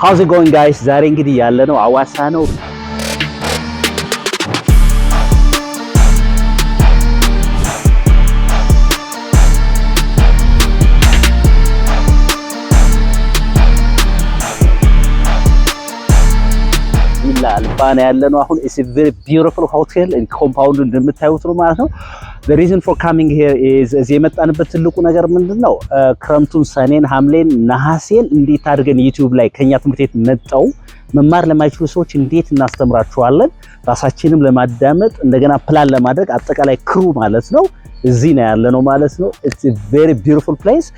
How's it going guys? ዛሬ እንግዲህ ያለነው አዋሳ ነው። አልባና ያለነው አሁን is a very beautiful hotel and compound እንደምታዩት ነው ማለት ነው። The reason for coming here is እዚህ የመጣንበት ትልቁ ነገር ምንድነው? ክረምቱን ሰኔን፣ ሐምሌን፣ ነሐሴን እንዴት አድርገን ዩቲዩብ ላይ ከኛ ትምህርት ቤት መጣው መማር ለማይችሉ ሰዎች እንዴት እናስተምራቸዋለን ራሳችንም ለማዳመጥ እንደገና ፕላን ለማድረግ አጠቃላይ ክሩ ማለት ነው እዚህ ነው ያለነው ማለት ነው። It's a very beautiful place.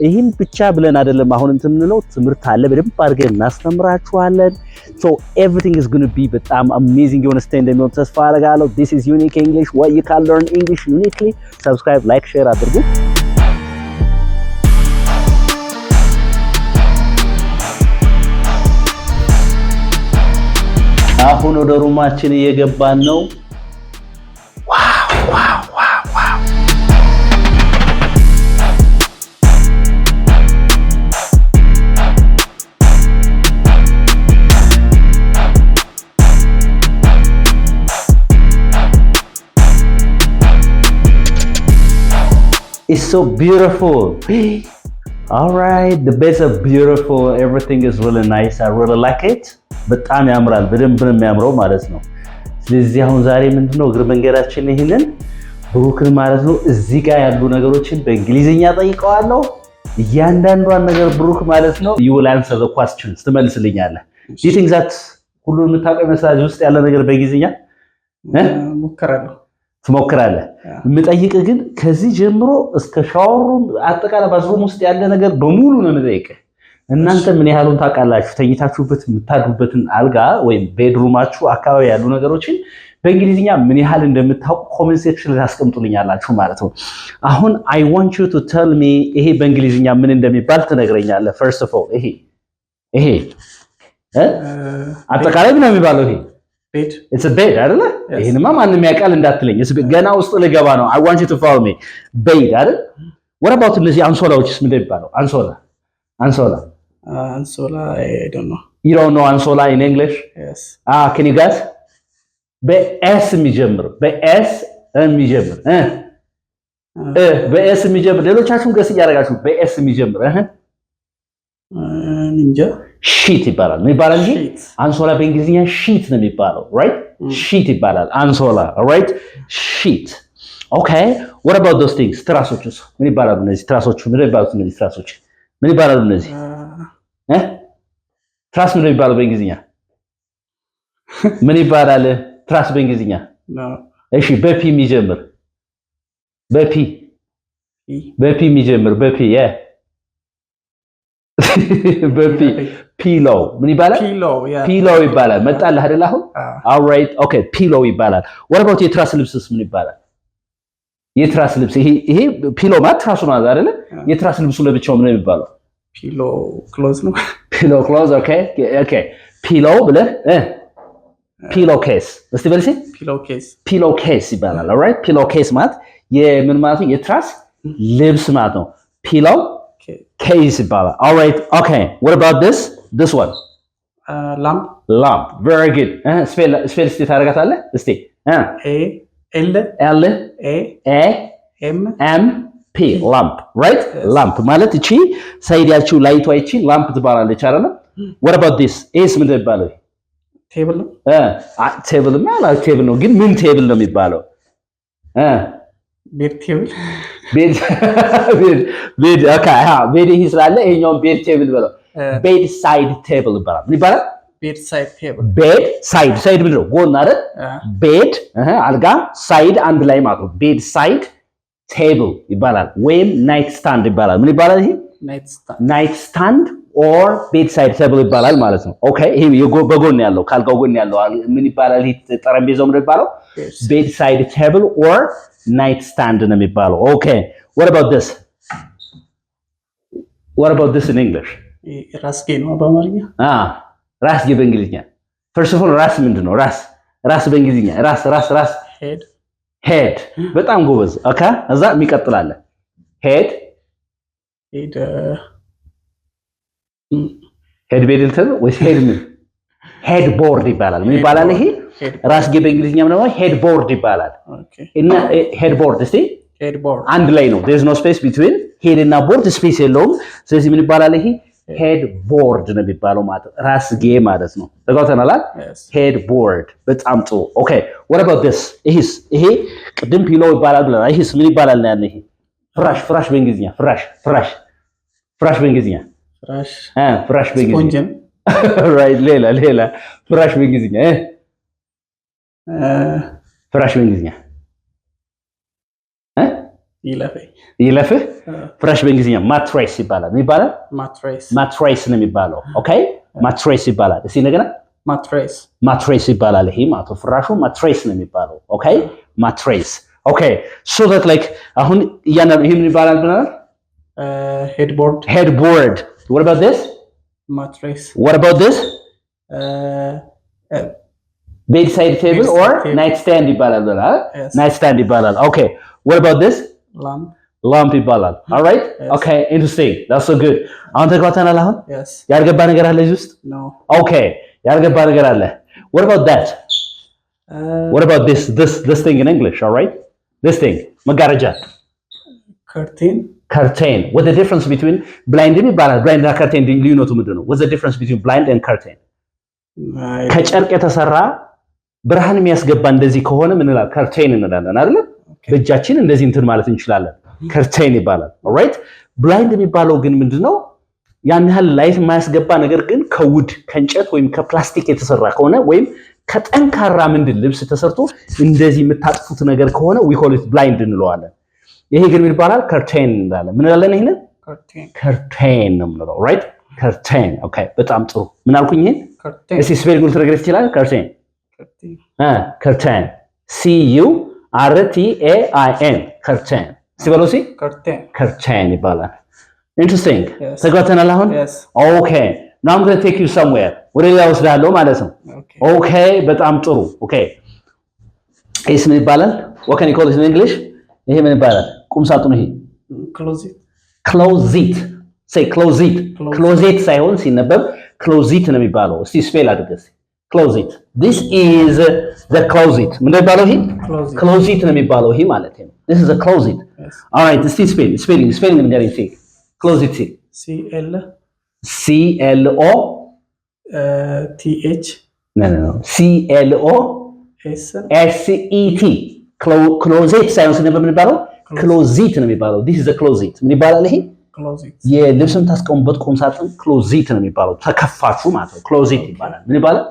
ይሄን ብቻ ብለን አይደለም አሁን እንትምንለው ትምህርት አለ በደንብ አድርገን እናስተምራችኋለን። So everything is going to be በጣም amazing የሆነ ስቴይ እንደሚሆን ተስፋ አደርጋለሁ። This is Unique English, what you can learn English uniquely. Subscribe, like, share አድርጉ። አሁን ወደ ሩማችን እየገባን ነው። It's so beautiful. All right, the beds are beautiful. Everything is really nice. I really like it. በጣም ያምራል። በደንብ ነው የሚያምረው ማለት ነው። ስለዚህ አሁን ዛሬ ምንድነው እግር መንገዳችን ይሄንን ብሩክን ማለት ነው እዚህ ጋር ያሉ ነገሮችን በእንግሊዝኛ ጠይቀዋለሁ። እያንዳንዷን ነገር ብሩክ ማለት ነው you will answer the questions ትመልስልኛለህ። Do you think that ሁሉንም የምታውቀው መሳጅ ውስጥ ያለ ነገር በእንግሊዝኛ ሞክራለሁ ትሞክራለህ? የምጠይቅ ግን ከዚህ ጀምሮ እስከ ሻወሩ አጠቃላይ ባዝሩም ውስጥ ያለ ነገር በሙሉ ነው የምጠይቅህ። እናንተ ምን ያህሉን ታውቃላችሁ? ተኝታችሁበት የምታድሩበትን አልጋ ወይም ቤድሩማችሁ አካባቢ ያሉ ነገሮችን በእንግሊዝኛ ምን ያህል እንደምታውቁ ኮሜንት ሴክሽን ላይ ታስቀምጡልኛላችሁ ማለት ነው። አሁን I want you to tell me ይሄ በእንግሊዝኛ ምን እንደሚባል ትነግረኛለህ። First of all ይሄ አጠቃላይ ምን ነው የሚባለው? ይሄ bed. It's a bed አይደለ? ይሄንማ ማንንም ያውቃል እንዳትለኝ። ገና ውስጥ ልገባ ነው። I want you to follow me. Bed አይደል? What about እነዚህ አንሶላዎችስ ምን እንደሚባለው? አንሶላ I don't know. You don't know አንሶላ in English? Yes. Can you guess? በኤስ የሚጀምር በኤስ የሚጀምር ሌሎቻችሁም ገስ እያደረጋችሁ በኤስ የሚጀምር እንጃ ሺት ይባላል። ምን ይባላል? አንሶላ በእንግሊዝኛ ሺት ነው የሚባለው። right? ሺት ይባላል አንሶላ። right? ሺት. okay, what about those things? ትራሶችስ ምን ይባላሉ? እነዚህ ትራሶች ምን ይባላሉ? እነዚህ ትራሶች ምን ይባላሉ? እነዚህ ትራስ ምን ይባላል በእንግሊዝኛ? ምን ይባላል ትራስ በእንግሊዝኛ? እሺ በፒ የሚጀምር በፒ የሚጀምር በፒ በፒ ፒሎ ምን ይባላል? ፒሎ ይባላል። መጣልህ አይደል አሁን? all right, okay, ፒሎ ይባላል። what about የትራስ ልብስስ ምን ይባላል? የትራስ ልብስ ይሄ ፒሎ ማለት ትራሱ ማለት አይደለ? የትራስ ልብሱ ለብቻው ምን የሚባለው? ፒሎ ክሎዝ ነው። ፒሎ ክሎዝ። okay ፒሎ ብለህ ፒሎ ኬስ እስቲ በልሲ ፒሎ ኬስ ይባላል። all right, ፒሎ ኬስ ማለት የምን ማለት ነው? የትራስ ልብስ ማለት ነው። ፒሎ ኬስ ይባላል። all right, okay, what about this one? lamp. very good. ስፔል እስቲ ታደርጋታለህ እስቲ? L A M P lamp. right? lamp ማለት እቺ ሳይዳችሁ ላይቷ እቺ ላምፕ ትባላለች አይደል? what about this? ኤስ ምን ይባላል? ቴብል ነው። ቴብል ማለት ቴብል ነው፣ ግን ምን ቴብል ነው የሚባለው? ቤድ ቴብል ቤድ okay ቤድ ይሄ ስላለ ይሄኛውን ቤድ ቴብል በለው። ቤድ ሳይድ ቴብል ይባላል። ምን ይባላል? ቤድ ሳይድ ቴብል። ቤድ ሳይድ ምንድን ነው? ጎን አይደል? ቤድ አልጋ ሳይድ አንድ ላይ ማለት ነው። ቤድ ሳይድ ቴብል ይባላል፣ ወይም ናይት ስታንድ ይባላል። ምን ይባላል? ይሄ ናይት ስታንድ or bedside table ይባላል ማለት ነው። ኦኬ ይሄ በጎን ያለው ካልጋው ጎን ያለው ምን ይባላል? ይሄ ጠረጴዛው ምን ይባላል? bedside table or night stand ነው የሚባለው። ኦኬ what about this in English? ራስጌ ነው በአማርኛ። ራስጌ በእንግሊዝኛ first of all ራስ ምንድነው? ራስ በእንግሊዝኛ ራስ head በጣም ጎበዝ። ኦኬ እዛ የሚቀጥላል head ሄድ ቤድ ልትል ወይስ ሄድ ምን ሄድ ቦርድ ይባላል። ምን ይባላል ይሄ? ራስጌ በእንግሊዝኛም ደግሞ ሄድ ቦርድ ይባላል። እና ሄድ ቦርድ እስቲ አንድ ላይ ነው። there is no space between ሄድ እና ቦርድ ስፔስ የለውም። ስለዚህ ምን ይባላል ይሄ? ሄድ ቦርድ ነው የሚባለው ማለት ራስጌ ማለት ነው። ተጋውተናል። ሄድ ቦርድ በጣም ጥሩ። ኦኬ what about this? ይሄ ቅድም ፒሎ ይባላል ብለናል። ይሄስ ምን ይባላል ነው ያለ? ይሄ ፍራሽ በእንግሊዝኛ ፍራሽ በእንግሊዝኛ ፍራሽ በእንግሊዝኛ right ሌላ ፍራሽ በእንግሊዝኛ ፍራሽ በእንግሊዝኛ ይለፍህ ፍራሽ በእንግሊዝኛ ማትሬስ ይባላል። ምን ይባላል? ማትሬስ ነው የሚባለው። ኦኬ ማትሬስ ይባላል። እስቲ እንደገና ማትሬስ ይባላል። ይሄ ማለት ፍራሹ ማትሬስ ነው የሚባለው። ኦኬ ማትሬስ። ኦኬ so that like አሁን እያንዳንዱ ይሄ ምን ይባላል ብለናል? headboard. What about this? mattress. What about this? Bedside table or nightstand ይባላል ብለናል። nightstand ይባላል። Okay. What about this? lamp ይባላል። all right? Yes. Okay, interesting. That's so good. አሁን ተግባብተናል። አሁን ያልገባ ነገር አለ እዚህ ውስጥ? No. Okay. ያልገባ ነገር አለ. What about that? What about this thing in English? All right? This thing መጋረጃ curtain. What's the difference between blind and blind and curtain? ልዩነቱ ምንድነው? What's the difference between blind and curtain? ከጨርቅ የተሰራ ብርሃን የሚያስገባ እንደዚህ ከሆነ ምን እንላለን? curtain እንላለን አይደል? በእጃችን እንደዚህ እንትን ማለት እንችላለን። curtain ይባላል። alright? blind የሚባለው ግን ምንድነው? ያን ያህል ላይት የማያስገባ ነገር ግን ከውድ ከእንጨት ወይም ከፕላስቲክ የተሰራ ከሆነ ወይም ከጠንካራ ምንድን ልብስ ተሰርቶ እንደዚህ የምታጥፉት ነገር ከሆነ we call it blind እንለዋለን። ይሄ ግን ምን ይባላል? curtain እንላለን። ምን እንላለን? ይሄን curtain ነው የምንለው። right? curtain. okay በጣም ጥሩ። ምን አልኩኝ? ይሄን እስቲ ስፔሊንግ ልትነግረኝ ትችላለህ? curtain curtain C U R T A I N curtain ሲበለው ሲ curtain ይባላል። interesting. ተግባብተናል አሁን? okay now I'm going to take you somewhere. ወደ ሌላ ወስዳለሁ ማለት ነው። okay በጣም ጥሩ። okay ይሄስ ምን ይባላል? what can you call it in English? ይሄ ምን ይባላል? ቁም ሳጥኑ ይሄ closet say closet ሳይሆን ሲነበብ closet ነው የሚባለው። እስቲ ስፔል አድርገህ closet. this is the closet. ምን ይባላል? ይሄ closet ነው የሚባለው። ይሄ ማለት ነው this is a closet. all right እስቲ spelling ንገረኝ። እስቲ closet C L O T H no C L O S E T closet ሳይሆን ሲነበብ ምን ይባላል? closet ነው የሚባለው። this is a closet. ምን ይባላል? ይሄ የልብስም ታስቀምጡበት ቁም ሳጥን closet ነው የሚባለው። ተከፋቹ ማለት ነው closet ይባላል። ምን ይባላል?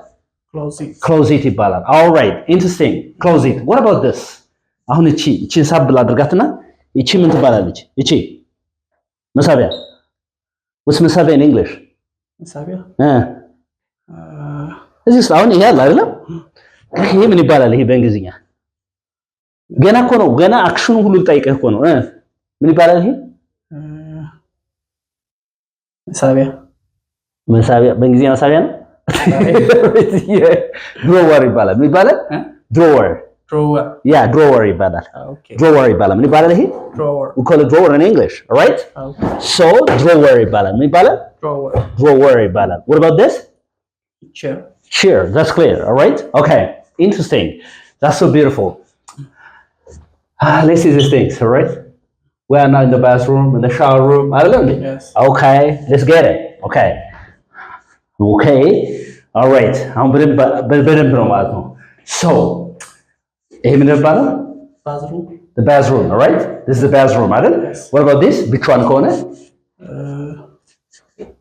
closet ይባላል። all right interesting. closet. what about this? አሁን እቺን ሳብል አድርጋትና እቺ ምን ትባላለች? እቺ መሳቢያ። what's መሳቢያ in English? መሳቢያ እዚህ አሁን ይሄ አለ አይደል? ይሄ ምን ይባላል? ይሄ በእንግሊዝኛ ገና እኮ ነው። ገና አክሽኑ ሁሉ ልጠይቅህ እኮ ነው። ምን ይባላል? ይሄ መሳቢያ በእንግሊዝኛ መሳቢያ ነው። ድሮወር ይባላል። ምን ይባላል? ድሮወር ድሮወር ይባላል። ድሮወር ይባላል። ምን ይባላል? ይሄ we call it drawer in English. all right? so drawer ይባላል። ምን ይባላል? drawer ይባላል። what about this? chair. that's clear. all right? okay interesting. that's so beautiful. let's see these things. all right? we are now in the bathroom, in the shower room. I don't know. Yes. okay let's get it. okay all right. አሁን በደንብ ነው ማለት ነው። so ይሄ ምን ይባላል? the bathroom. all right? this is the bathroom አይደል? what about this? ብቻዋን ከሆነ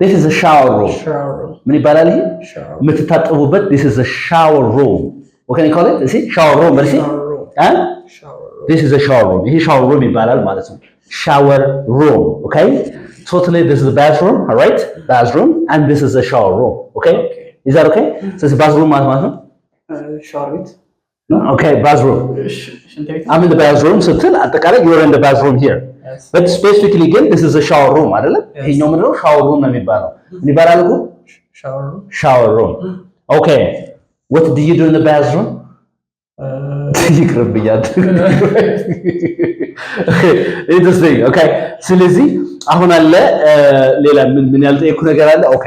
this is a shower room. ምን ይባላል? ይሄ የምትታጠቡበት this is a shower room. what can you call it? is it shower room? but is it this is a shower room. ይሄ shower room ይባላል ማለት ነው። shower room. okay totally this is the bathroom. all right? bathroom and this is the shower room. okay is that okay? so this bathroom ማለት ነው shower ቤት okay bathroom. I'm in the bathroom ስትል አጠቃላይ you're in the bathroom here. but specifically again this is a shower room አይደለ? ይሄኛው ምንድነው? shower room ነው የሚባለው። ምን ይባላል እኮ? shower room. okay what do you do in the bathroom? ይቅርብኛል። ኢንትረስቲንግ ኦኬ። ስለዚህ አሁን አለ ሌላ ምን ያልጠየኩ ነገር አለ? ኦኬ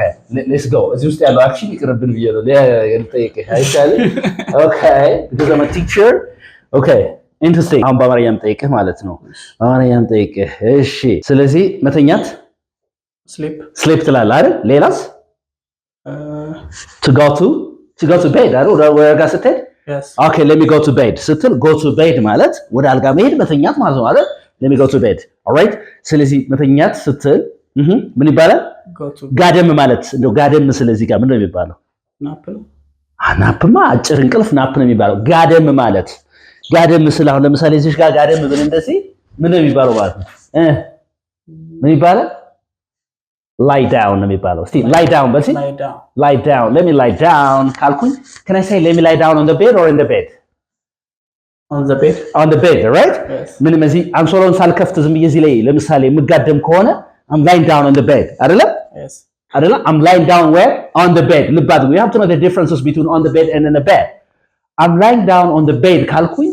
ሌትስ ጎ። እዚህ ውስጥ ያለው አክሽን ይቅርብን ብዬ ነው ያልጠየቅህ አይቻልም። ኦኬ because I'm a teacher ኦኬ ኢንትረስቲንግ። አሁን በአማርኛ የምጠይቅህ ማለት ነው። በአማርኛ የምጠይቅህ እሺ። ስለዚህ መተኛት ስሊፕ ትላለህ አይደል? ሌላስ to go to bed አይደል? ወደ ጋር ስትሄድ ኦኬ let me go to bed ስትል go to bed ማለት ወደ አልጋ መሄድ መተኛት ማለት ነው አይደል? let me go to bed alright። ስለዚህ መተኛት ስትል ምን ይባላል? ጋደም ማለት እንደው ጋደም። ስለዚህ ጋር ምን ነው የሚባለው? ናፕማ አጭር እንቅልፍ ናፕ ነው የሚባለው። ጋደም ማለት ጋደም ስለ አሁን ለምሳሌ እዚህ ጋር ጋደም ምን እንደዚህ ምን ነው የሚባለው ማለት ነው? ምን ይባላል? lie down ነው የሚባለው። እስቲ lie down በሲ lie down let me lie down ካልኩኝ can I say let me lie down on the bed or in the bed? on the bed right ምንም እዚህ አንሶላውን ሳልከፍት ዝም ብዬ እዚህ ላይ ለምሳሌ የምጋደም ከሆነ I'm lying down on the bed አይደለም? አይደለም? I'm lying down where? on the bed። ልብ አድርጉ you have to know the differences between on the bed and in the bed። I'm lying down on the bed ካልኩኝ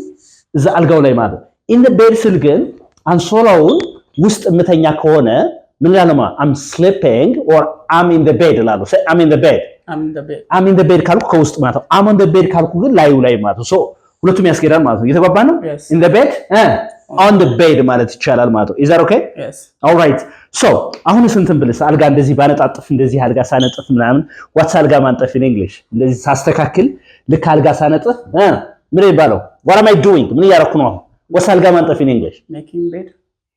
እዛ አልጋው ላይ ማለት in the bed ስል ግን አንሶላውን ውስጥ የምተኛ ከሆነ ምን ያለማ I'm sleeping or I'm in the bed እላለሁ። I'm in the bed ካልኩ ከውስጥ ማለት ነው። I'm on the bed ካልኩ ግን ላዩ ላይ ማለት ነው። ሶ ሁለቱም ያስኬዳል ማለት ነው። እየተግባባ ነው። in the bed on the bed ማለት ይቻላል ማለት ነው። is that okay? yes all right so አሁን ስንትን ብልስ አልጋ እንደዚህ ባነጣጥፍ እንደዚህ አልጋ ሳነጥፍ ምናምን what's አልጋ ማንጠፍ in English እንደዚህ ሳስተካክል ልክ አልጋ ሳነጥፍ ምን ይባላል? what am I doing ምን እያደረኩ ነው? what's አልጋ ማንጠፍ in English? making bed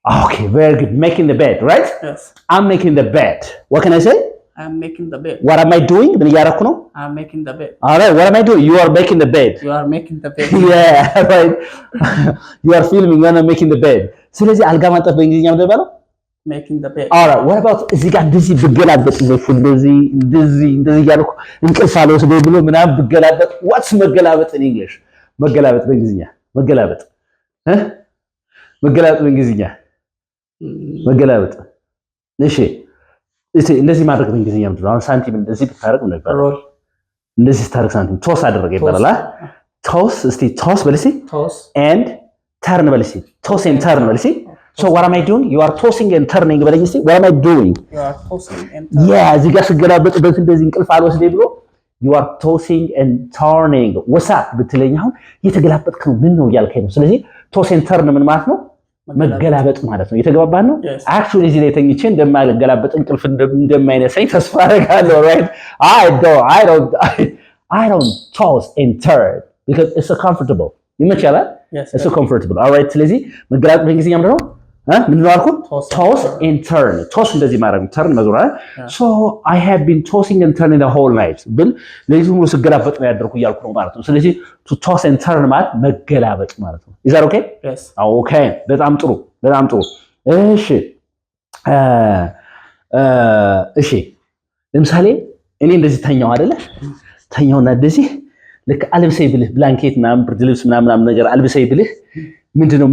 okay very good making the bed right yes I'm making the bed what can I say? I'm making the bed what am I doing ምን እያደረኩ ነው? I'm making the bed all right what am I doing? you are making the bed yeah right you are filming when I'm making the bed ስለዚህ አልጋ ማንጠፍ በእንግሊዝኛ ምንድን ነው የሚባለው? making the bed all right what about እዚህ ጋር እንደዚህ ብገላበጥ እንደዚህ እያልኩ እንቅልፍ አልወስደኝ ብሎ ምናምን ብገላበጥ what's መገላበጥ in English? መገላበጥ በእንግሊዝኛ መገላበጥ በእንግሊዝኛ መገላበጥ እሺ እንደዚህ ማድረግ በእንግሊዝኛ ምንድን ነው? አሁን ሳንቲም እንደዚህ ብታረግ ነው ይባላል። roll እንደዚህ ስታረግ ሳንቲም ቶስ አደረገ ይባላል። ቶስ እስቲ ቶስ በልሲ toss and turn በልሲ ቶስ and turn በልሲ so what am I doing? you are tossing and turning በለኝ እስቲ what am I doing? you are tossing and turning yeah እዚህ ጋር ስገላበጥበት እንደዚህ እንቅልፍ አልወስደኝ ብሎ you are tossing and turning what's up ብትለኝ አሁን እየተገላበጥክ ነው ምን ነው እያልከኝ ነው። ስለዚህ toss and turn ምን ማለት ነው? መገላበጥ ማለት ነው። እየተግባባን ነው። አክቹሊ እዚህ ላይ ተኝቼ እንደማልገላበጥ እንቅልፍ እንደማይነሳኝ ተስፋ አደርጋለሁ right I don't toss and turn because it's so comfortable ይመቻል it's so comfortable all right ስለዚህ መገላበጥ በእንግሊዝኛ ምንድን ነው? ምንድን ነው አልኩት? toss and turn toss እንደዚህ ማድረግ turn መዞር አይደል? so I have been tossing and turning the whole night ብል ለዚህ ሙሉ ስገላበጥ ነው ያደርኩ እያልኩ ነው ማለት ነው። ስለዚህ to toss and turn ማለት መገላበጥ ማለት ነው። is that okay? yes okay በጣም ጥሩ እሺ ለምሳሌ እኔ እንደዚህ ተኛው አይደለ? ተኛውና እንደዚህ ልክ አልብሰይ ብልህ ብላንኬት ምናምን ብርድ ልብስ ምናምን ነገር አልብሰይ ብልህ ምንድነው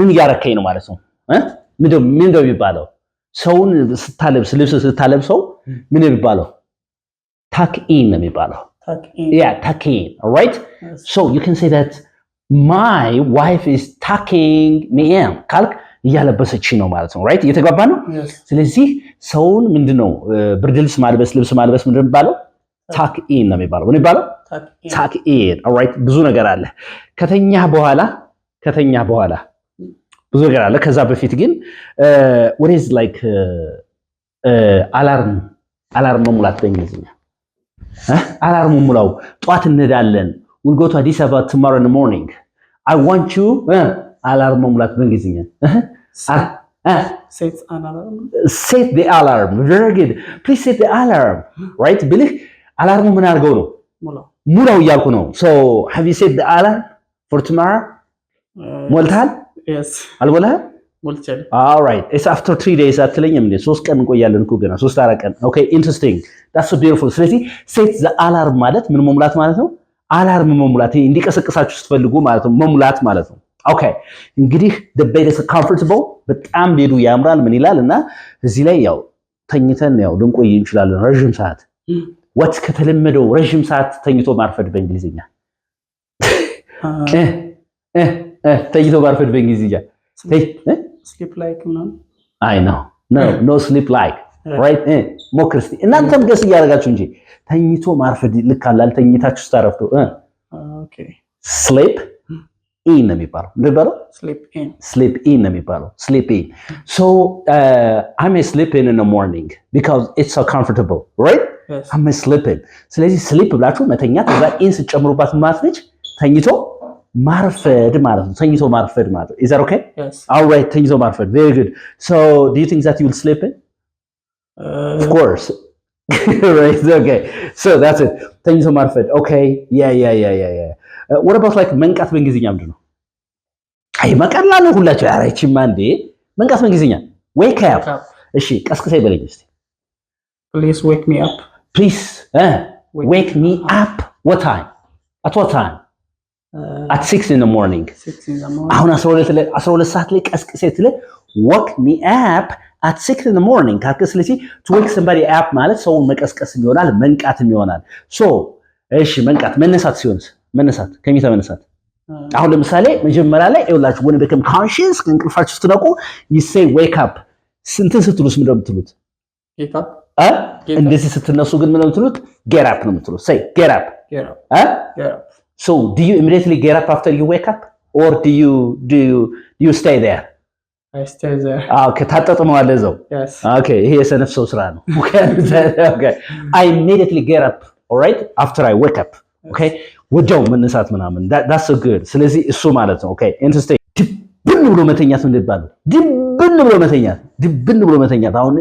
ምን እያረከኝ ነው ማለት ነው? ምንድነው የሚባለው? ሰውን ስታለብስ ልብስ ስታለብሰው ምን የሚባለው? tuck in ነው የሚባለው። yeah tuck in all right yes. so you can say that my wife is tucking me in ካልክ እያለበሰች ነው ማለት ነው right እየተግባባ ነው። ስለዚህ ሰውን ምንድነው ብርድ ልብስ ማልበስ ምንድነው የሚባለው? tuck in ነው የሚባለው። ምን የሚባለው? tuck in all right ብዙ ነገር አለ። ከተኛ በኋላ ብዙ ነገር አለ። ከዛ በፊት ግን what is like አላርም መሙላት በእንግሊዝኛ አላርም ሙላው ጧት እንሄዳለን we'll go to Addis Ababa tomorrow in the morning I want you አላርም መሙላት በእንግሊዝኛ set the alarm very good please set the alarm right ብልህ አላርሙ ምን አድርገው ነው ሙላው እያልኩ ነው so have you set the alarm for tomorrow ሞልታል? yes አልሞላህም? ሞልቻለሁ። all right it's after 3 days አትለኝም እንዴ? 3 ቀን እንቆያለን እኮ ገና 3-4 ቀን okay interesting that's so beautiful ስለዚህ set the alarm ማለት ምን መሙላት ማለት ነው? አላርም መሙላት እንዲቀሰቅሳችሁ ስትፈልጉ ማለት ነው መሙላት ማለት ነው። okay እንግዲህ the bed is comfortable በጣም ቤዱ ያምራል ምን ይላል እና እዚህ ላይ ያው ተኝተን ያው ልንቆይ እንችላለን ረጅም ሰዓት what ከተለመደው ረጅም ሰዓት ተኝቶ ማርፈድ በእንግሊዝኛ ተኝቶ ማርፈድ በእንግሊዝኛ sleep like no. አይ ኖ ስሊፕ ላይክ ራይት። ሞክር እስኪ እናንተም ገስ እያደረጋችሁ እንጂ ተኝቶ ማርፈድ ልክ አለ ተኝታችሁ ስታረፍዱ ኦኬ ስሊፕ ኢን ነው የሚባለው እንደባለው sleep in ነው የሚባለው sleep in. So I may sleep in the morning because it's so comfortable, right? Yes. I may sleep in. ስለዚህ sleep ብላችሁ መተኛት እዛ ኢን ስጨምሩባት ማለት ነች ተኝቶ ማርፈድ ማለት ነው። ተኝቶ ማርፈድ ማለት ነው። Is that okay? Yes. All right, ተኝቶ ማርፈድ. Very good. So do you think that you will sleep in? Of course. Right. Okay. So that's it. ተኝቶ ማርፈድ. Okay. Yeah. What about like መንቃት በእንግሊዝኛ ምንድን ነው? አይ መቀላ ነው ሁላችሁ ያረችማ እንዴ መንቃት በእንግሊዝኛ wake up። እሺ ቀስቅሰይ በለኝ እስቲ። Please wake me up. Please wake me up. What time? At what time? At 6 in the morning. 6 in the morning. አሁን 12 ሰዓት ላይ ቀስቅሰይ ትለ wake me up at 6 in the morning ካልከ ስለዚህ to wake somebody up ማለት ሰውን መቀስቀስ ይሆናል መንቃትም ይሆናል። so እሺ መንቃት መነሳት ሲሆንስ መነሳት ከሚታ መነሳት አሁን ለምሳሌ መጀመሪያ ላይ ይኸውላችሁ when you become conscious ከእንቅልፋችሁ ስትነቁ you say wake up ስንትን ስትሉስ ምንድነው የምትሉት get up እንደዚህ ስትነሱ ግን ምንድነው የምትሉት get up ነው የምትሉት say get up get up get up. So do you immediately get up after you wake up or do you stay there? I stay there. Okay ታጠጥመዋለህ እዛው Yes. Okay ይሄ የሰነፍ ሰው ስራ ነው okay I immediately get up all right after I wake up okay ወዲያው መነሳት ምናምን that's so good ስለዚህ እሱ ማለት ነው okay interesting ድብን ብሎ መተኛት ምን ይባላል ድብን ብሎ መተኛት አሁን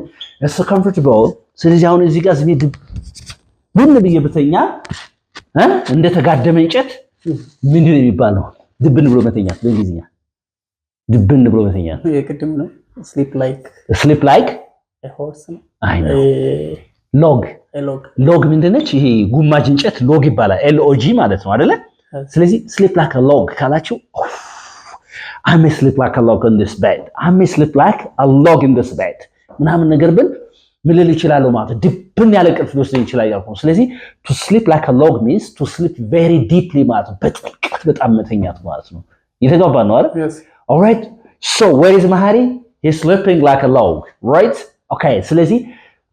it's so comfortable ስለዚህ አሁን እዚህ ጋር ዝም ድብን ብዬ በተኛ እንደ ተጋደመ እንጨት ምንድን ነው የሚባለው ድብን ብሎ መተኛት በእንግሊዝኛ ድብን ብሎ መተኛት የቅድም ነው sleep like a horse ነው አይ ነው ሎግ ምንድነች ይሄ ጉማጅ እንጨት ሎግ ይባላል LOG ማለት ነው አይደለ ስለዚህ sleep like a log ካላችሁ I may sleep like a log in this bed I may sleep like a log in this bed ምናምን ነገር ብል ምን ልል ይችላል ማለት ድብን ያለ እንቅልፍ ሊወስደኝ ይችላል ያልኩት ስለዚህ to sleep like a log means to sleep very deeply ማለት ነው በጥልቀት በጣም መተኛት ማለት ነው የተገባ ነው አይደል yes all right so where is Mahari he's sleeping like a log right okay ስለዚህ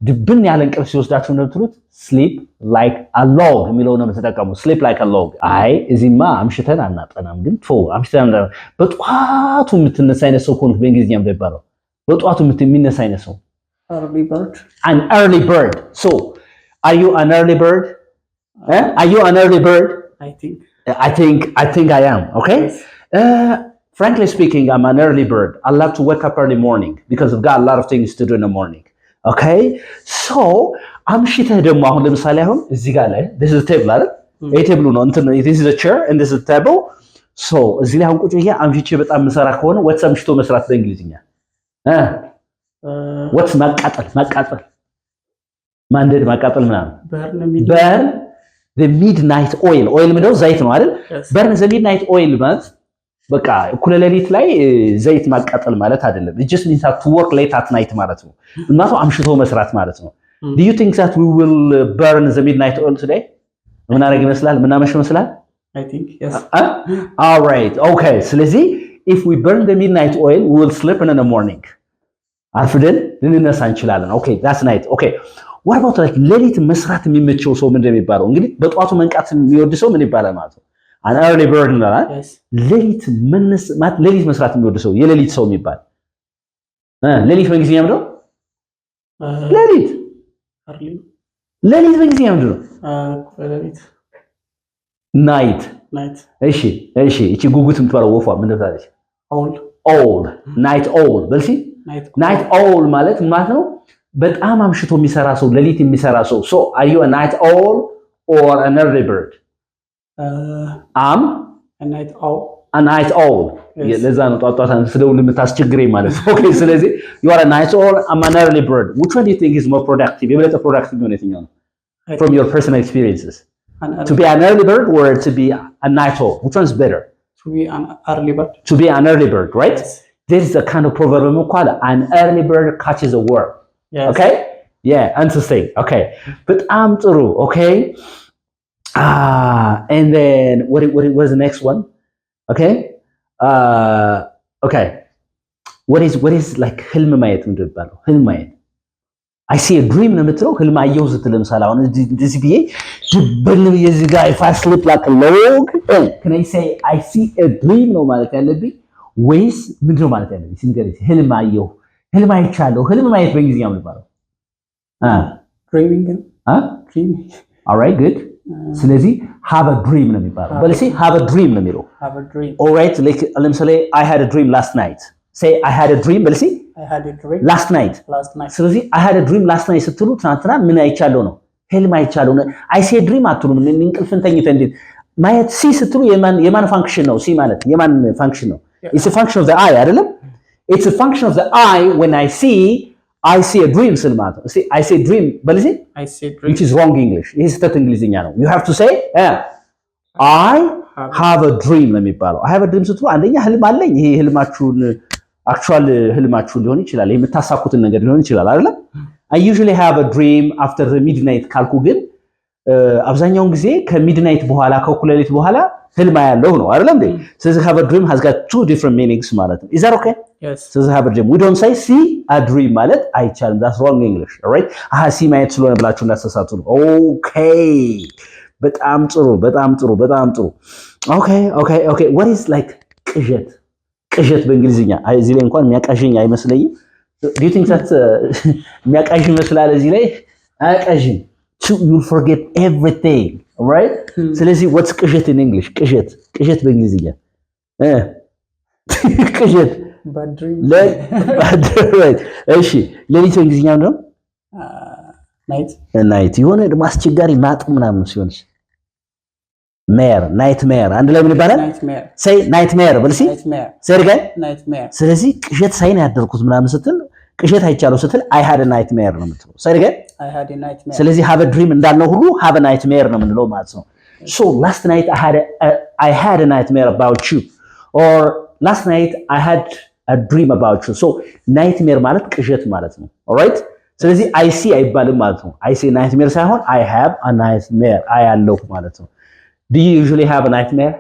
ድብን ያለ እንቅልፍ ሲወስዳችሁ እንደምትሉት sleep like a log የሚለው ነው የምትጠቀሙ sleep like a log አይ እዚህማ አምሽተን አናጠናም ግን አምሽተን በጧቱ የምትነሳ አይነት ሰው ኮንክ በእንግሊዝኛ እንደሚባለው በጧቱ የሚነሳ አይነት ሰው early bird an early bird so are you an early bird are you an early bird I think I am okay yes. Frankly speaking I'm an early bird I love to wake up early morning because I've got a lot of things to do in the morning okay so አምሽተህ ደግሞ አሁን ለምሳሌ አሁን እዚህ ጋር ላይ this is a table አይደል ይሄ ቴብሉ ነው እንትን this is a chair and this is a table so እዚህ ላይ አሁን ቁጭ ብዬ አምሽቼ በጣም መሰራ ከሆነ what's አምሽቶ መስራት በእንግሊዝኛ what's ማቃጠል ማንደድ ማቃጠል ምናምን burn the midnight oil ምንድነው ዘይት ነው አይደል burn the midnight oil ማለት በቃ እኩለ ሌሊት ላይ ዘይት ማቃጠል ማለት አይደለም it just means to work late at night ማለት ነው እናቱ አምሽቶ መስራት ማለት ነው do you think that we will burn the midnight oil today ምን አረግ ይመስላል ምን አመሽ ይመስላል I think yes all right okay ስለዚህ if we burn the midnight oil we will sleep in the morning አርፍደን ልንነሳ እንችላለን okay that's night okay what about like ሌሊት መስራት የሚመቸው ሰው ምን እንደሚባለው እንግዲህ በጧቱ መንቃት የሚወድ ሰው ምን ይባላል ማለት ነው an early bird ነው ሌሊት መስራት የሚወድ ሰው የሌሊት ሰው የሚባል ሌሊት በእንግሊዝኛ ምንድነው ሌሊት በእንግሊዝኛ ምንድነው ሌሊት night እሺ እቺ ጉጉት የምትባለው ወፏ ምን ትላለች owl night owl በልሲ night owl ማለት ነው በጣም አምሽቶ የሚሰራ ሰው ሌሊት የሚሰራ ሰው so are you a night owl or an early bird I'm a night owl ለዛ ነው ጧጧታ ስለውል የምታስቸግረኝ ማለት ነው ኦኬ ስለዚህ you are a night owl I'm an early bird which one do you think is more productive የበለጠ productive ነው የትኛው ነው from your personal experiences to be an early bird or to be a night owl which one is better to be an early bird right yes. There is a kind of proverb called an early bird catches a worm yes. okay yeah interesting okay በጣም ጥሩ okay and then what was the next one okay Okay. What is like ህልም ማየት ምንድን ነው የሚባለው? ህልም ማየት I see a dream ነው የምትለው። ህልም አየሁ ስትል ለምሳሌ አሁን እንደዚህ ብዬ ድብን ብዬ እዚህ ጋር if I sleep like a log can I say I see a dream ነው ማለት ያለብኝ ወይስ ምንድን ነው ማለት ያለብኝ? ሲንገር ህልም አየሁ፣ ህልም አይቻለሁ። ህልም ማየት በእንግሊዝኛ ምን ይባላል? dreaming dream all right good ስለዚህ have a dream ነው የሚባለው። በልሲ have a dream ነው የሚለው have a dream all right like ለምሳሌ I had a dream last night say I had a dream በልሲ I had a dream last night ስለዚህ I had a dream last night ስትሉ ትናንትና ምን አይቻለሁ ነው ህልም አይቻለሁ ነው I see a dream አትሉም እንቅልፍን ተኝተህ እንዴት ማየት ሲ ስትሉ የማን ፋንክሽን ነው ሲ ማለት የማን ፋንክሽን ነው it's a function of the eye አይደለም it's a function of the eye when I see a dream ስል ማለት ነው እስቲ I see a dream በልሲ I see a dream which is wrong English ይሄ ስህተት እንግሊዝኛ ነው you have to say I have a dream ነው የሚባለው I have a dream ስትሉ አንደኛ ህልም አለኝ ይሄ ህልማችሁን actual ህልማችሁን ሊሆን ይችላል የምታሳኩትን ነገር ሊሆን ይችላል አይደል I usually have a dream after the midnight ካልኩ ግን አብዛኛውን ጊዜ ከሚድናይት በኋላ ከኩለሌት በኋላ ህልም ያለው ነው አይደል እንዴ ስለዚህ have a dream has got two different meanings ማለት ነው is that okay yes ስለዚህ have a dream we don't say see a dream ማለት አይቻልም that's wrong English all right see ማየት ስለሆነ ብላችሁ እንዳትሳሳቱ ነው okay በጣም ጥሩ okay what is like ቅዠት በእንግሊዝኛ እዚህ ላይ እንኳን የሚያቃዥኝ አይመስለኝም do you think that የሚያቃዥ ይመስላል እዚህ ላይ አያቃዥም you'll forget everything all right ስለዚህ what's ቅዠት in English ቅዠት በእንግሊዝኛ ቅዠት bad dream right እሺ ሌሊት በእንግሊዝኛ ነው night የሆነ ደግሞ አስቸጋሪ ማጥ ምናምን ሲሆንስ nightmare አንድ ላይ ምን ይባላል say nightmare በልሲ say again nightmare ስለዚህ ቅዠት ሳይን ያደርኩት ምናምን ስትል ቅዠት አይቻለው ስትል I had a nightmare ነው የምትለው say again I had a nightmare ስለዚህ have a dream እንዳልነው ሁሉ have a nightmare ነው የምንለው ማለት ነው so last night I had a nightmare about you or last night I had a dream about you so nightmare ማለት ቅዠት ማለት ነው all right ስለዚህ I see አይባልም ማለት ነው I see nightmare ሳይሆን I have a nightmare አያለሁ ማለት ነው Do you usually have a nightmare?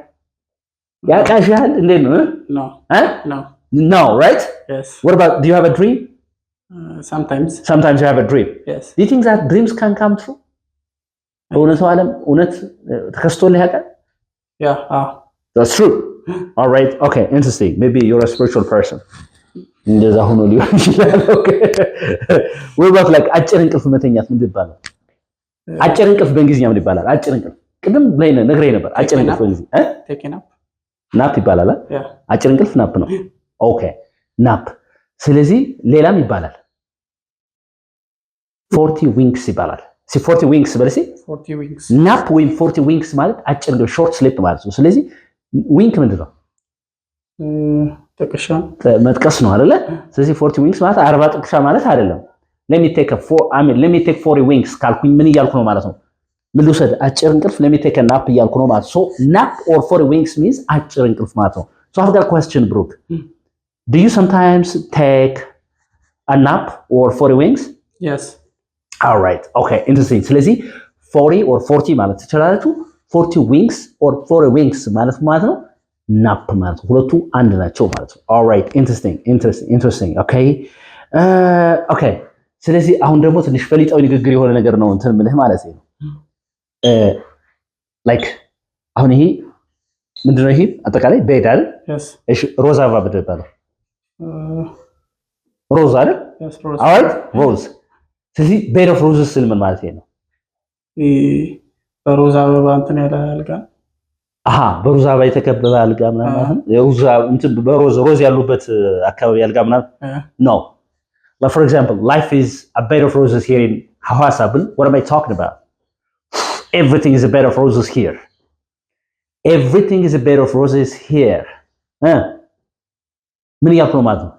ያቃዣል እንዴት ነው? No, right? Yes. What about do you have a dream? Sometimes you have a dream. Yes. Do you think that dreams can come true? እውነቱ ዓለም እውነት ተከስቶልህ ያውቃል? Yeah. That's true. All right. Okay, interesting. Maybe you're a spiritual person. እንደዛ ሆኖ ሊሆን ይችላል. Okay. What about like አጭር እንቅልፍ መተኛት ምን ይባላል? አጭር እንቅልፍ በእንግሊዝኛ ምን ይባላል? አጭር እንቅልፍ ቅድም ላይ ነግሬ ነበር አጭር እንቅልፍ በእንግሊዝ ናፕ ይባላል አጭር እንቅልፍ ናፕ ነው ኦኬ ናፕ ስለዚህ ሌላም ይባላል 40 ዊንክስ ይባላል 40 ዊንክስ በለሲ 40 ዊንክስ ናፕ ወይም 40 ዊንክስ ማለት አጭር እንቅልፍ ሾርት ስሊፕ ማለት ነው ስለዚህ ዊንክ ምንድን ነው ጥቅሻ መጥቀስ ነው አይደለ ስለዚህ 40 ዊንክስ ማለት 40 ጥቅሻ ማለት አይደለም let me take 40 winks ካልኩኝ ምን እያልኩ ነው ማለት ነው ምን ልውሰድ አጭር እንቅልፍ let me take a nap እያልኩ ነው ማለት so nap or 40 winks means አጭር እንቅልፍ ማለት ነው so I've got a question Brooke do you sometimes take a nap or 40 winks yes all right okay interesting ስለዚህ 40 or 40 ማለት ትችላላችሁ 40 winks or 40 winks ማለት ነው nap ማለት ሁለቱ አንድ ናቸው ማለት ነው all right interesting okay ስለዚህ አሁን ደግሞ ትንሽ ፈሊጣዊ ንግግር የሆነ ነገር ነው እንትን ምልህ ማለት ነው like አሁን ይሄ ምንድነው ይሄ አጠቃላይ ቤድ አይደል እሺ ሮዝ አበባ በደባለው ሮዝ አይደል alright ሮዝ ስለዚህ ቤድ ኦፍ ሮዝስ ምን ማለት ነው በሮዝ አበባ እንትን ያለ አልጋ በሮዝ አበባ የተከበበ አልጋ ምናምን የሮዝ እንትን በሮዝ ያሉበት አካባቢ አልጋ ምናምን no like for example life is a bed of roses here in Hawassa what am I talking about everything is a bed of roses here everything is a bed of roses here ምን ያልኩ ነው ማለት ነው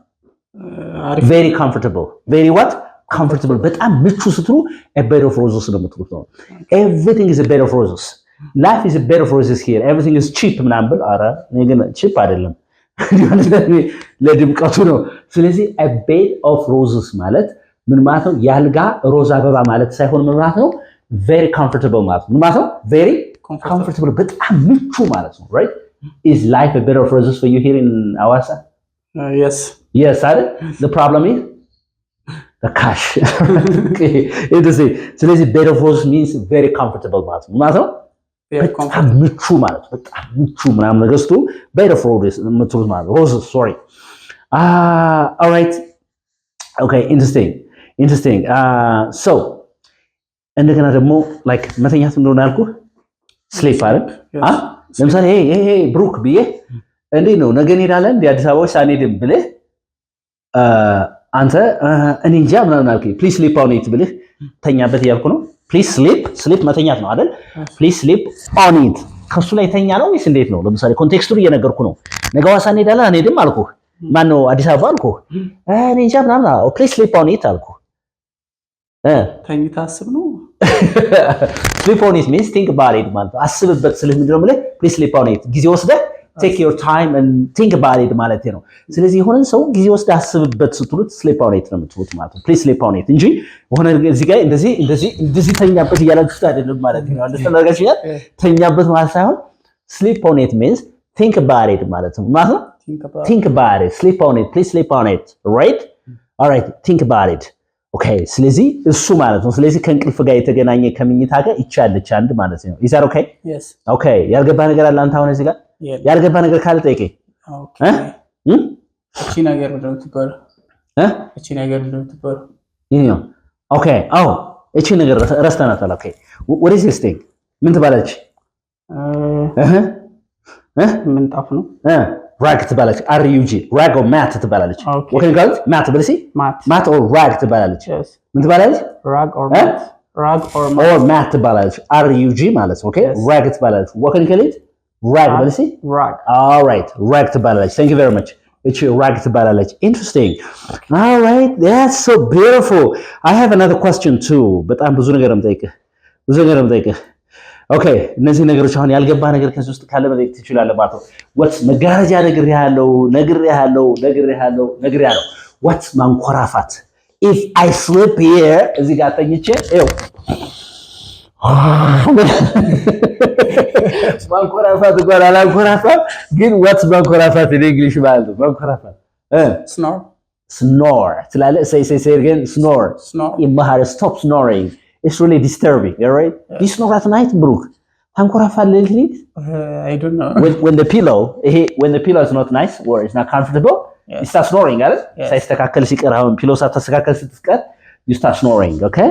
very comfortable very what comfortable በጣም ምቹ ስትሉ a bed of roses ነው የምትሉት ነው everything is a bed of roses life is a bed of roses here everything is cheap ምናምን አረ እኔ ግን cheap አይደለም ለድምቀቱ ነው ስለዚህ a bed of roses ማለት ምን ማለት ነው ያልጋ ሮዝ አበባ ማለት ሳይሆን ምን ማለት ነው very comfortable ማለት ነው very comfortable በጣም ምቹ ማለት ነው right is life a bed of roses for you here in Awasa? Yes. Yes, the problem is the cash. Okay, interesting. So this bed of roses means very comfortable ማለት ነው። በጣም ምቹ ማለት በጣም ምቹ ምናምን ነገስቱ bed of roses ምቹ ማለት roses sorry. All right. Okay, interesting. So እንደገና ደግሞ like መተኛት እንደሆነ አልኩ sleep አይደል? ለምሳሌ ይሄ ብሩክ ብዬ እንዴ ነው ነገ እንሄዳለን እንደ አዲስ አበባ ሳንሄድም ብለህ አንተ እኔ እንጃ ምናምን አልከኝ ፕሊዝ ስሊፕ ኦን ኢት ብለህ ተኛበት እያልኩ ነው። ፕሊዝ ስሊፕ መተኛት ነው አይደል? ፕሊዝ ስሊፕ ኦን ኢት ከሱ ላይ ተኛ ነው ወይስ እንዴት ነው? ለምሳሌ ኮንቴክስቱን እየነገርኩ ነው። ነገ ሐዋሳ እንሄዳለን አንሄድም አልኩህ። ማነው አዲስ አበባ አልኩህ። እኔ እንጃ ምናምን ፕሊዝ ስሊፕ ኦን ኢት አልኩህ። ተኝታ አስብ ነው። ስሊፕ ኦን ኢት ሚንስ ቲንክ አባውት ኢት ማለት ነው። አስብበት ስልህ ምንድነው ማለት ፕሊዝ ስሊፕ ኦን ኢት ጊዜ ወስደህ take your time and think about it ማለት ነው። ስለዚህ የሆነን ሰው ጊዜ ወስደህ አስብበት ስትሉት sleep on it ነው የምትሉት ማለት ነው። please sleep on it እንጂ ሆነ እዚህ ጋር እንደዚህ ተኛበት እያላችሁት አይደለም ማለት ነው። እንደተናገርሽ ያ ተኛበት ማለት ሳይሆን sleep on it means think about it ማለት ነው። ማለት ነው think about it sleep on it please sleep on it right all right think about it okay ስለዚህ እሱ ማለት ነው። ስለዚህ ከእንቅልፍ ጋር የተገናኘ ከምኝታ ጋር ይቻለች አንድ ማለት ነው። is that okay yes okay ያልገባ ነገር አለ አንተ አሁን እዚህ ጋር ያልገባ ነገር ካለ ጠይቀኝ። ኦኬ እቺ ነገር ምንድነው ትባል? እቺ ነገር ምንድነው ትባል? ይሄው ኦኬ አዎ እቺ ነገር ረስተናታል። ኦኬ what is this thing ምን ትባላለች? ምንጣፍ ነው። ራግ ትባላለች። RUG ራግ or mat ትባላለች። what can you call it? mat በልሲ mat or rag ትባላለች። ምን ትባላለች? rag or mat or mat ትባላለች። RUG ማለት ነው። ኦኬ rag ትባላለች። what can you call it? rag በልሲ rag all right rag ትባላለች። thank you very much እቺ rag ትባላለች። interesting all right that's so beautiful I have another question too በጣም ብዙ ነገር የምጠይቅህ ኦኬ እነዚህ ነገሮች አሁን ያልገባ ነገር ከዚህ ውስጥ ካለ መጠየቅ ትችላለህ ማለት ነው። what መጋረጃ ነግሬሃለሁ what ማንኮራፋት if I sleep here እዚህ ጋር ተኝቼ ይኸው ማንኮራፋት ጋር አላንኮራፋት ግን what ማንኮራፋት in English ማለት ነው። ማንኮራፋት snore ትላለህ say again snore ይማር stop snoring it's really disturbing all right you snore at night Brook ታንኮራፋለህ ሌሊት I don't know when the pillow is not nice or it's not comfortable you start snoring አይደል ሳይስተካከል ሲቀር አሁን ፒሎ ሳትስተካከል ስትቀር you start snoring okay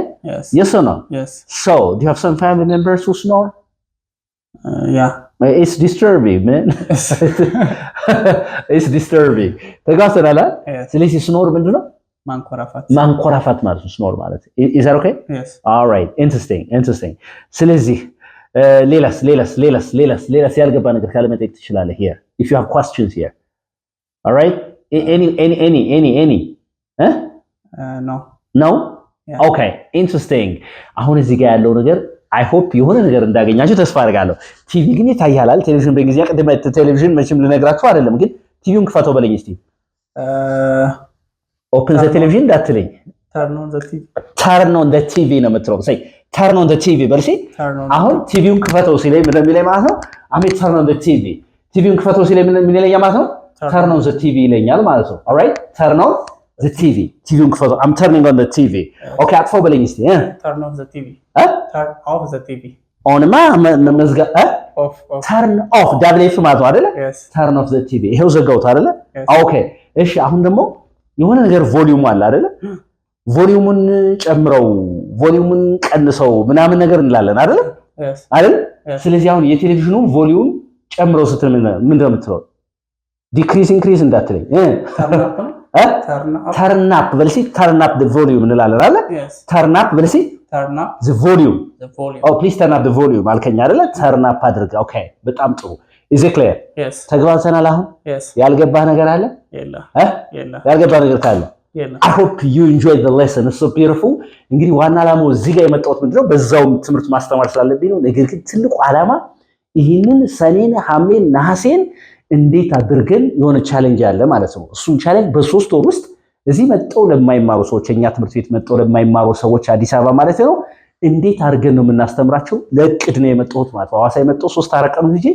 yes or no yes so do you have some family members who snore yeah it's disturbing man it's disturbing ተጋስተናል ስለዚህ snore ምንድነው ማንኮራፋት ማለት ነው snore ማለት is that okay yes all right interesting ስለዚህ ሌላስ ያልገባ ነገር ካለ መጠየቅ ትችላለህ here if you have questions here all right any no yeah. okay interesting አሁን እዚህ ጋር ያለው ነገር I hope የሆነ ነገር እንዳገኛችሁ ተስፋ አደርጋለሁ። ቲቪ ግን ይታያላል። ቴሌቪዥን በእንግሊዝኛ ቀደም ቴሌቪዥን መቼም ልነግራችሁ አይደለም ግን ቲቪውን ክፈተው በለኝ እስቲ open the television እንዳትለኝ turn on the TV ነው የምትለው say turn on the TV በልሲ አሁን ቲቪውን ክፈተው ሲለኝ ምን እንደሚለኝ ማለት ነው አሜ turn on the TV ቲቪውን ክፈተው ሲለኝ ምን ይለኛል ማለት ነው turn on the TV ይለኛል ማለት ነው all right turn on the TV ቲቪውን ክፈተው I'm turning on the TV okay አጥፋው በለኝ እስቲ turn off the TV turn off the TV on ማ መዝጋ turn off WF ማለት ነው አይደለ turn off the TV ይሄው ዘጋውት አይደለ okay እሺ አሁን ደግሞ የሆነ ነገር ቮሊዩም አለ አይደለ ቮሊዩሙን ጨምረው ቮሊዩሙን ቀንሰው ምናምን ነገር እንላለን አይደል አይደል ስለዚህ አሁን የቴሌቪዥኑ ቮሊዩም ጨምረው ስትል ምን እንደምትለው ዲክሪዝ ኢንክሪዝ እንዳትለኝ turn up በልሲ turn up the volume እንላለን አይደል turn up በልሲ turn up the volume oh please turn up the volume አልከኝ አይደል turn up አድርግ okay በጣም ጥሩ is it clear yes ተግባብተናል አሁን ያልገባህ ነገር አለ የለም ያልገባህ ነገር ካለ I hope you enjoyed the lesson it's so beautiful እንግዲህ ዋና ዓላማው እዚህ ጋር የመጣሁት ምንድነው በዛው ትምህርት ማስተማር ስላለብኝ ነው ነገር ግን ትልቁ ዓላማ ይህንን ሰኔን ሐምሌን ነሐሴን እንዴት አድርገን የሆነ ቻሌንጅ አለ ማለት ነው እሱን ቻሌንጅ በ3 ወር ውስጥ እዚህ መጣው ለማይማሩ ሰዎች እኛ ትምህርት ቤት መጣው ለማይማሩ ሰዎች አዲስ አበባ ማለት ነው እንዴት አድርገን ነው የምናስተምራቸው ለእቅድ ነው የመጣሁት ማለት ነው ሐዋሳ የመጣው 3 4 ቀን ጊዜ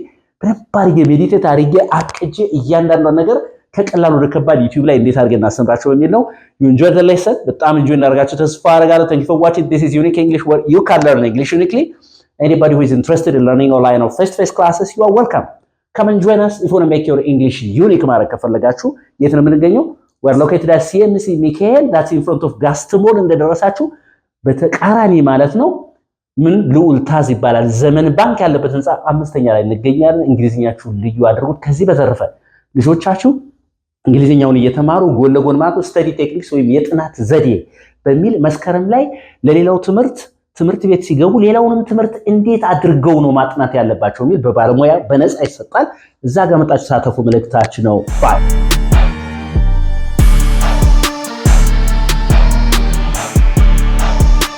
በደንብ አድርጌ ሜዲቴት አድርጌ አቅጄ እያንዳንዷን ነገር ከቀላል ወደ ከባድ ዩቲዩብ ላይ እንዴት አድርገን እናስተምራቸው በሚል ነው። you enjoy the lesson በጣም enjoy እንዳደርጋችሁ ተስፋ አደርጋለሁ። thank you for watching. This is Unique English, where you can learn English uniquely. Anybody who is interested in learning online or face-to-face classes, you are welcome. Come and join us if you want to make your English unique ማድረግ ከፈለጋችሁ የት ነው የምንገኘው? we are located at CMC Michael, that's in front of Gastamol እንደደረሳችሁ በተቃራኒ ማለት ነው ምን ልዑል ታዝ ይባላል ዘመን ባንክ ያለበት ህንጻ 5ኛ ላይ እንገኛለን። እንግሊዝኛችሁ ልዩ አድርጉት። ከዚህ በተረፈ ልጆቻችሁ እንግሊዝኛውን እየተማሩ ጎን ለጎን ማለት ስተዲ ቴክኒክስ ወይም የጥናት ዘዴ በሚል መስከረም ላይ ለሌላው ትምህርት ቤት ሲገቡ ሌላውንም ትምህርት እንዴት አድርገው ነው ማጥናት ያለባቸው የሚል በባለሙያ በነፃ ይሰጣል። እዛ ጋር መጣችሁ ተሳተፉ መልእክታችን ነው። ባይ